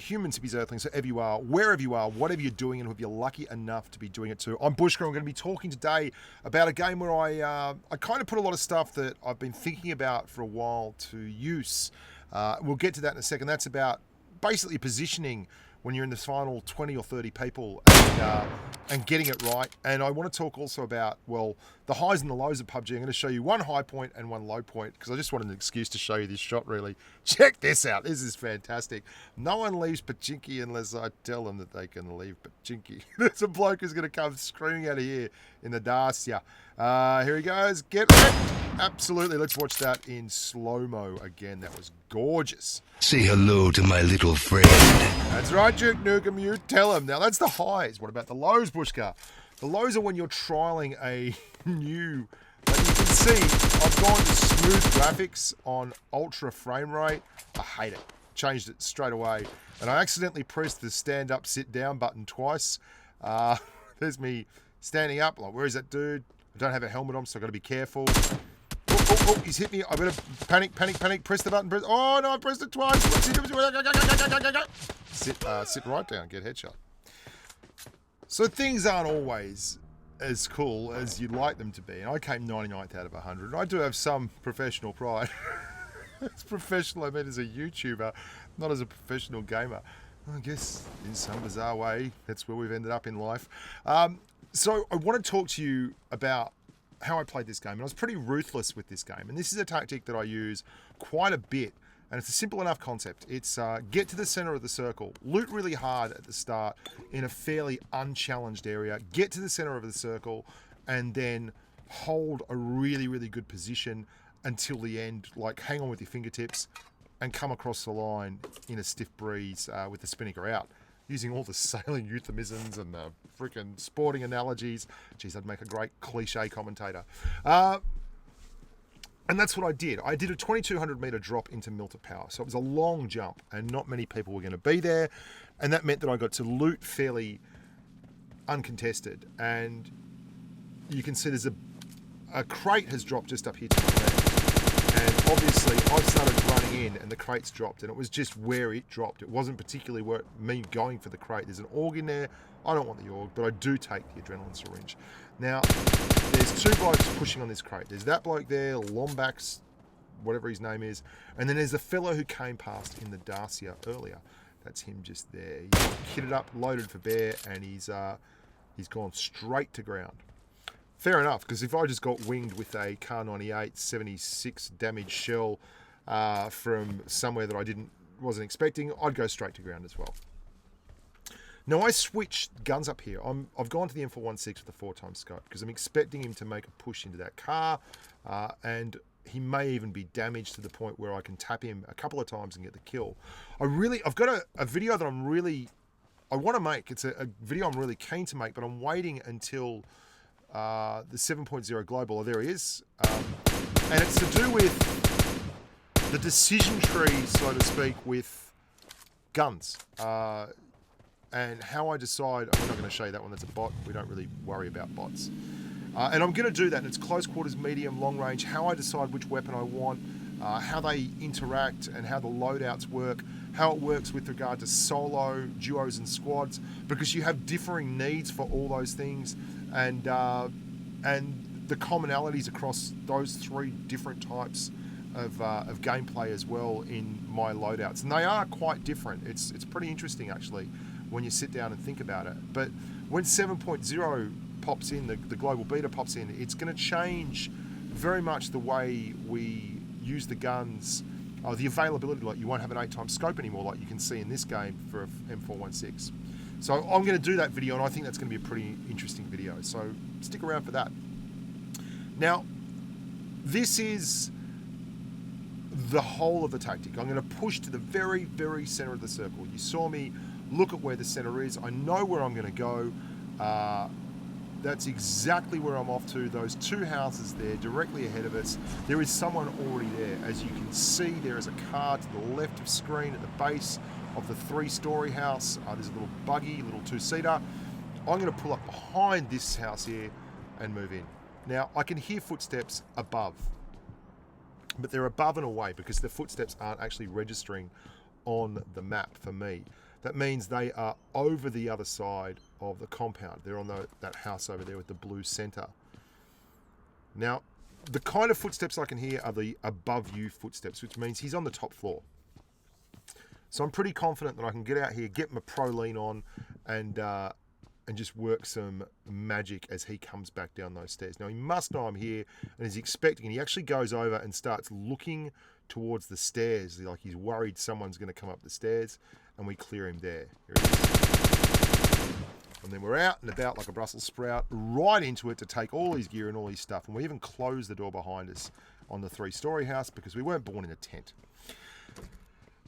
humans, hippies, earthlings, wherever you are, whatever you're doing, and if you're lucky enough to be doing it too. I'm Bushka. I'm going to be talking today about a game where I kind of put a lot of stuff that I've been thinking about for a while to use. We'll get to that in a second. That's about basically positioning when you're in the final 20 or 30 people and getting it right. And I want to talk also about, well, the highs and the lows of PUBG. I'm going to show you one high point and one low point because I just wanted an excuse to show you this shot, really. Check this out. This is fantastic. No one leaves Pachinki unless I tell them that they can leave Pachinki. There's a bloke who's going to come screaming out of here in the Dacia. Here he goes. Get ready. Absolutely. Let's watch that in slow-mo again. That was gorgeous. Say hello to my little friend. That's right, Duke Nukem. You tell him. Now, that's the highs. What about the lows, Bushka? The lows are when you're trialing a new... Like you can see, I've gone to smooth graphics on ultra frame rate. I hate it. Changed it straight away. And I accidentally pressed the stand up, sit down button twice. There's me standing up. Like, where is that dude? I don't have a helmet on, so I've got to be careful. Oh, he's hit me. I better panic. Press the button. Oh, no, I pressed it twice. Sit right down. Get headshot. So things aren't always as cool as you'd like them to be. And I came 99th out of 100. I do have some professional pride. It's professional, I mean, as a YouTuber, not as a professional gamer. I guess in some bizarre way, that's where we've ended up in life. So I want to talk to you about how I played this game. And I was pretty ruthless with this game. And this is a tactic that I use quite a bit. And it's a simple enough concept. It's get to the center of the circle, loot really hard at the start in a fairly unchallenged area, get to the center of the circle, and then hold a really, really good position until the end. Like, hang on with your fingertips and come across the line in a stiff breeze with the spinnaker out. Using all the sailing euphemisms and the freaking sporting analogies. Geez, I'd make a great cliche commentator. And that's what I did. I did a 2,200 meter drop into Milton Power. So it was a long jump and not many people were going to be there. And that meant that I got to loot fairly uncontested. And you can see there's a crate has dropped just up here to my left. And obviously I started running in and the crate's dropped, and it was just where it dropped. It wasn't particularly where me going for the crate. There's an AUG in there. I don't want the AUG, but I do take the adrenaline syringe. Now, there's two blokes pushing on this crate. There's that bloke there, Lombax, whatever his name is, and then there's the fellow who came past in the Dacia earlier. That's him just there. He's kitted up, loaded for bear, and he's gone straight to ground. Fair enough, because if I just got winged with a Kar 98 76 damage shell from somewhere that I wasn't expecting, I'd go straight to ground as well. Now I switched guns up here. I've gone to the M416 with a 4x scope because I'm expecting him to make a push into that car, and he may even be damaged to the point where I can tap him a couple of times and get the kill. I've got a video that I want to make. It's a video I'm really keen to make, but I'm waiting until the 7.0 global. Oh, there he is. And it's to do with the decision tree, so to speak, with guns. And how I decide, I'm not going to show you that one, that's a bot. We don't really worry about bots. And I'm going to do that, and it's close quarters, medium, long range, how I decide which weapon I want, how they interact and how the loadouts work, how it works with regard to solo, duos and squads, because you have differing needs for all those things, and the commonalities across those three different types of gameplay as well in my loadouts. And they are quite different. It's pretty interesting, actually, when you sit down and think about it. But when 7.0 pops in, the global beta pops in, it's going to change very much the way we use the guns, the availability. Like, you won't have an 8x scope anymore like you can see in this game for a M416. So I'm going to do that video, and I think that's going to be a pretty interesting video. So stick around for that. Now, this is the whole of the tactic. I'm going to push to the very, very center of the circle. You saw me look at where the center is. I know where I'm going to go. That's exactly where I'm off to. Those two houses there, directly ahead of us. There is someone already there. As you can see, there is a car to the left of screen at the base of the 3-story house. There's a little buggy, little 2-seater. I'm going to pull up behind this house here and move in. Now, I can hear footsteps above, but they're above and away because the footsteps aren't actually registering on the map for me. That means they are over the other side of the compound. They're on that house over there with the blue center. Now, the kind of footsteps I can hear are the above you footsteps, which means he's on the top floor. So I'm pretty confident that I can get out here, get my proline on, and just work some magic as he comes back down those stairs. Now, he must know I'm here, and he's expecting, and he actually goes over and starts looking towards the stairs, like he's worried someone's going to come up the stairs, and we clear him there. Here he is. And then we're out and about like a Brussels sprout, right into it to take all his gear and all his stuff, and we even close the door behind us on the 3-story house because we weren't born in a tent.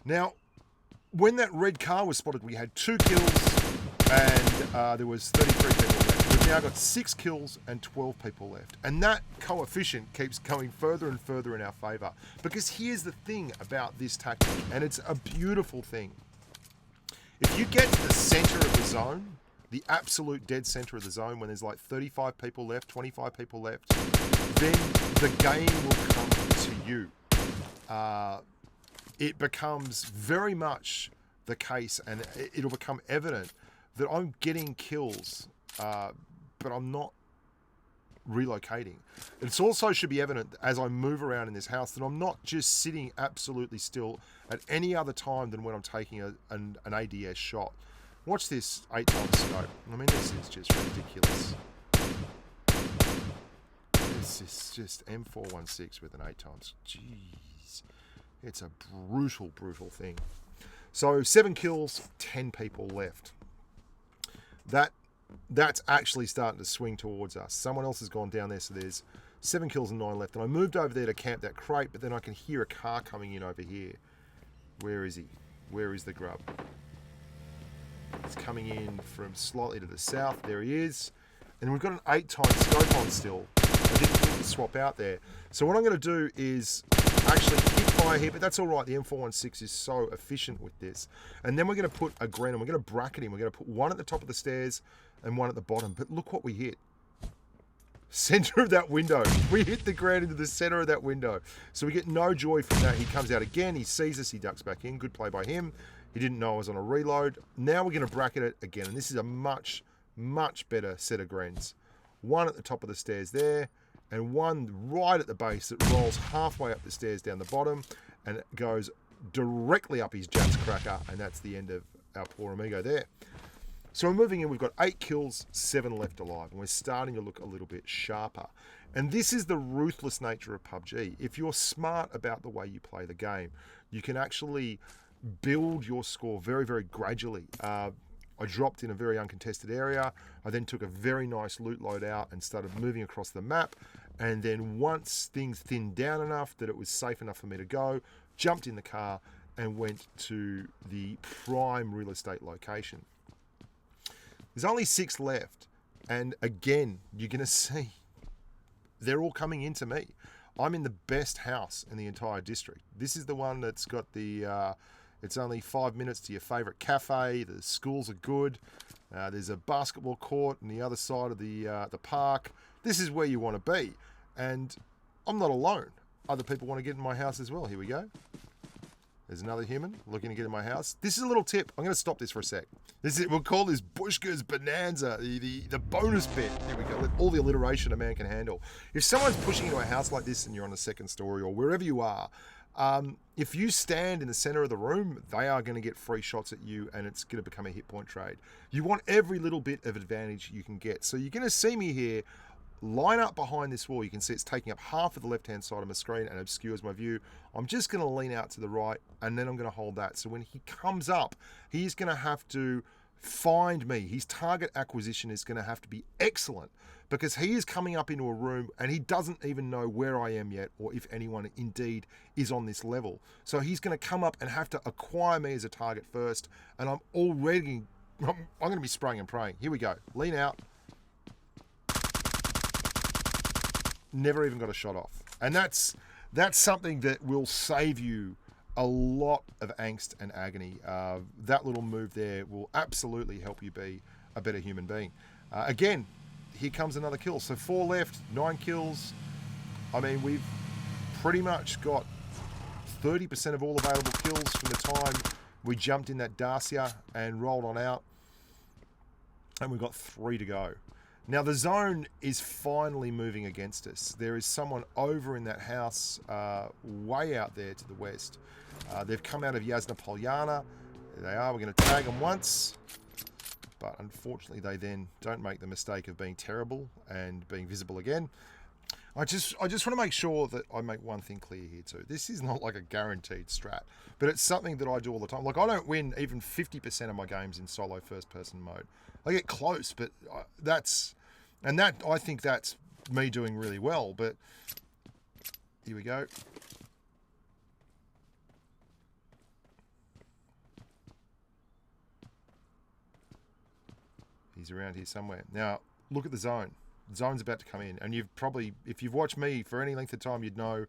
Now, when that red car was spotted, we had 2 kills, and there was 33 people left. We've now got 6 kills and 12 people left. And that coefficient keeps going further and further in our favour. Because here's the thing about this tactic, and it's a beautiful thing. If you get to the centre of the zone, the absolute dead centre of the zone, when there's like 35 people left, 25 people left, then the game will come to you. It becomes very much the case, and it'll become evident that I'm getting kills, but I'm not relocating. It also should be evident as I move around in this house that I'm not just sitting absolutely still at any other time than when I'm taking an ADS shot. Watch this 8x scope. I mean, this is just ridiculous. This is just M416 with an 8x. Jeez. It's a brutal, brutal thing. So 7 kills, 10 people left. That's actually starting to swing towards us. Someone else has gone down there, so there's 7 kills and 9 left. And I moved over there to camp that crate, but then I can hear a car coming in over here. Where is he? Where is the grub? It's coming in from slightly to the south. There he is. And we've got an 8x scope on still. I didn't think to swap out there. So what I'm going to do is actually hit fire here, but that's all right. The M416 is so efficient with this. And then we're going to put a gren, and we're going to bracket him. We're going to put one at the top of the stairs and one at the bottom. But look what we hit. Center of that window. We hit the gren into the center of that window. So we get no joy from that. He comes out again. He sees us. He ducks back in. Good play by him. He didn't know I was on a reload. Now we're going to bracket it again. And this is a much, much better set of grens. One at the top of the stairs there, and one right at the base that rolls halfway up the stairs down the bottom, and it goes directly up his Jats cracker, and that's the end of our poor amigo there. So we're moving in. We've got 8 kills, 7 left alive, and we're starting to look a little bit sharper. And this is the ruthless nature of PUBG. If you're smart about the way you play the game, you can actually build your score very, very gradually. I dropped in a very uncontested area. I then took a very nice loot load out and started moving across the map. And then once things thinned down enough that it was safe enough for me to go, jumped in the car and went to the prime real estate location. There's only 6 left. And again, you're going to see they're all coming into me. I'm in the best house in the entire district. This is the one that's got the... it's only 5 minutes to your favourite cafe. The schools are good. There's a basketball court on the other side of the park. This is where you want to be. And I'm not alone. Other people want to get in my house as well. Here we go. There's another human looking to get in my house. This is a little tip. I'm going to stop this for a sec. We'll call this Bushka's Bonanza, the bonus bit. Here we go. All the alliteration a man can handle. If someone's pushing into a house like this and you're on the 2nd story or wherever you are, if you stand in the center of the room, they are going to get free shots at you, and it's going to become a hit point trade. You want every little bit of advantage you can get. So you're going to see me here line up behind this wall. You can see it's taking up half of the left-hand side of my screen and obscures my view. I'm just going to lean out to the right, and then I'm going to hold that. So when he comes up, he's going to have to find me. His target acquisition is going to have to be excellent, because he is coming up into a room and he doesn't even know where I am yet, or if anyone indeed is on this level. So he's going to come up and have to acquire me as a target first, and I'm going to be spraying and praying. Here we go. Lean out. Never even got a shot off. And that's something that will save you a lot of angst and agony. That little move there will absolutely help you be a better human being. Again, here comes another kill. So 4 left, 9 kills. I mean, we've pretty much got 30% of all available kills from the time We jumped in that Dacia and rolled on out, and we've got 3 to go. Now the zone is finally moving against us. There is someone over in that house way out there to the west. They've come out of Yasna Polyana. There they are. We're going to tag them once. But unfortunately, they then don't make the mistake of being terrible and being visible again. I just want to make sure that I make one thing clear here too. This is not like a guaranteed strat, but it's something that I do all the time. Like, I don't win even 50% of my games in solo first-person mode. I get close, but I think that's me doing really well. But here we go. He's around here somewhere. Now, look at the zone. The zone's about to come in. And you've probably, if you've watched me for any length of time, you'd know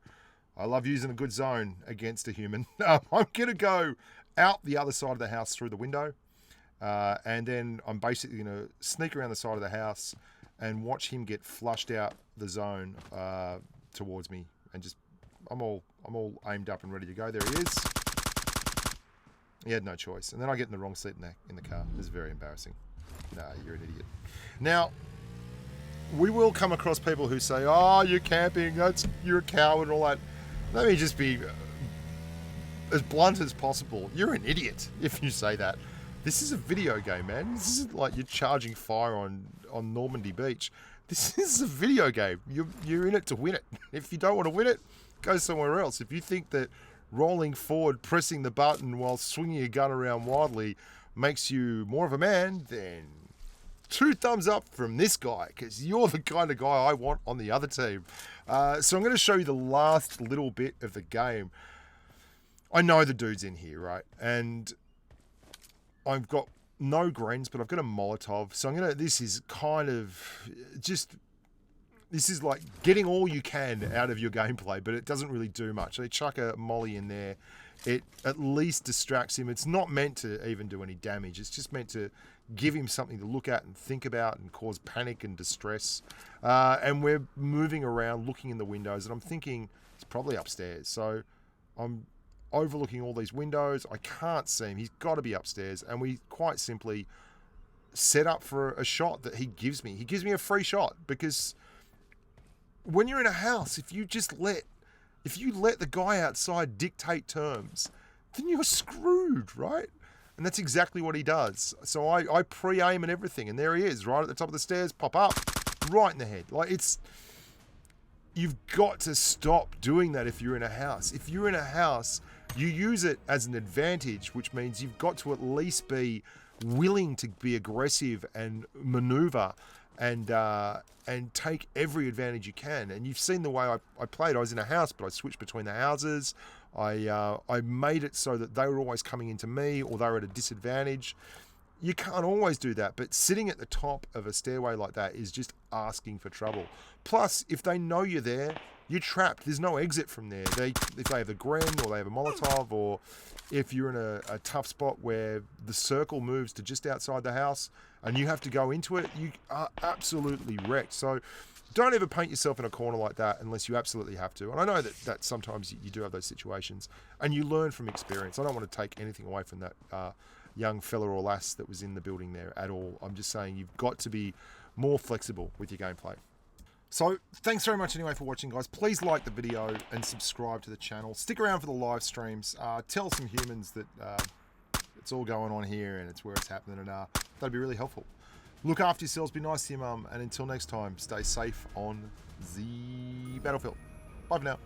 I love using a good zone against a human. I'm going to go out the other side of the house through the window. And then I'm basically going to sneak around the side of the house and watch him get flushed out the zone towards me. And just, I'm all aimed up and ready to go. There he is. He had no choice. And then I get in the wrong seat in the car. This is very embarrassing. Nah, you're an idiot. Now, we will come across people who say, oh, you're camping, you're a coward and all that. Let me just be as blunt as possible. You're an idiot if you say that. This is a video game, man. This isn't like you're charging fire on Normandy Beach. This is a video game. You're in it to win it. If you don't want to win it, go somewhere else. If you think that rolling forward, pressing the button while swinging a gun around wildly makes you more of a man, then 2 thumbs up from this guy, because you're the kind of guy I want on the other team. So I'm going to show you the last little bit of the game. I know the dude's in here, right? And I've got no greens, but I've got a Molotov. So this is kind of just, this is like getting all you can out of your gameplay, but it doesn't really do much. They chuck a molly in there. It at least distracts him. It's not meant to even do any damage. It's just meant to give him something to look at and think about and cause panic and distress. And we're moving around, looking in the windows, and I'm thinking it's probably upstairs. So I'm overlooking all these windows. I can't see him. He's got to be upstairs. And we quite simply set up for a shot that he gives me. He gives me a free shot, because when you're in a house, if you let the guy outside dictate terms, then you're screwed, right? And that's exactly what he does. So I pre-aim and everything, and there he is, right at the top of the stairs, pop up, right in the head. Like, you've got to stop doing that if you're in a house. If you're in a house, you use it as an advantage, which means you've got to at least be willing to be aggressive and maneuver and take every advantage you can. And you've seen the way I played. I was in a house, but I switched between the houses. I made it so that they were always coming into me, or they were at a disadvantage. You can't always do that, but sitting at the top of a stairway like that is just asking for trouble. Plus, if they know you're there, you're trapped. There's no exit from there. If they have a Gren, or they have a Molotov, or if you're in a tough spot where the circle moves to just outside the house and you have to go into it, you are absolutely wrecked. So don't ever paint yourself in a corner like that unless you absolutely have to. And I know that sometimes you do have those situations, and you learn from experience. I don't want to take anything away from that young fella or lass that was in the building there at all. I'm just saying you've got to be more flexible with your gameplay. So thanks very much anyway for watching, guys. Please like the video and subscribe to the channel. Stick around for the live streams. Tell some humans that it's all going on here and it's where it's happening, and that'd be really helpful. Look after yourselves, be nice to your mum, and until next time, stay safe on the battlefield. Bye for now.